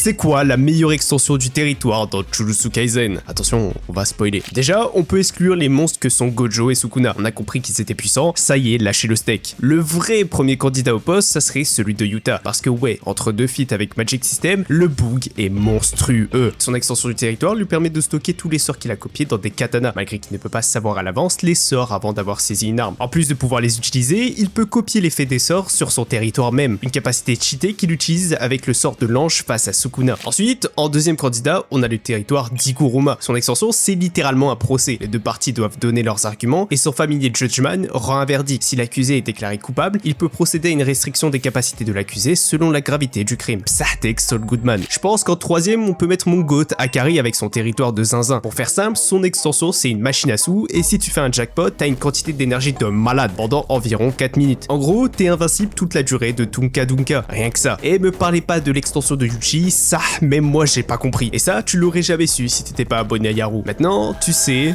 c'est quoi la meilleure extension du territoire dans Jujutsu Kaisen? Attention, on va spoiler. Déjà, on peut exclure les monstres que sont Gojo et Sukuna. On a compris qu'ils étaient puissants, ça y est, lâchez le steak. Le vrai premier candidat au poste, ça serait celui de Yuta. Parce que ouais, entre deux feats avec Magic System, le bug est monstrueux. Son extension du territoire lui permet de stocker tous les sorts qu'il a copiés dans des katanas, malgré qu'il ne peut pas savoir à l'avance les sorts avant d'avoir saisi une arme. En plus de pouvoir les utiliser, il peut copier l'effet des sorts sur son territoire même. Une capacité cheatée qu'il utilise avec le sort de l'ange face à Sukuna. Ensuite, en deuxième candidat, on a le territoire d'Iguruma. Son extension, c'est littéralement un procès. Les deux parties doivent donner leurs arguments et son familier Judgeman rend un verdict. Si l'accusé est déclaré coupable, il peut procéder à une restriction des capacités de l'accusé selon la gravité du crime. Psahtek Saul Goodman. Je pense qu'en troisième, on peut mettre mon goat Akari avec son territoire de zinzin. Pour faire simple, son extension, c'est une machine à sous et si tu fais un jackpot, t'as une quantité d'énergie de malade pendant environ 4 minutes. En gros, t'es invincible toute la durée de Tunka Dunka. Rien que ça. Et me parlez pas de l'extension de Yuji, ça, même moi j'ai pas compris. Et ça, tu l'aurais jamais su si t'étais pas abonné à Yaru. Maintenant, tu sais,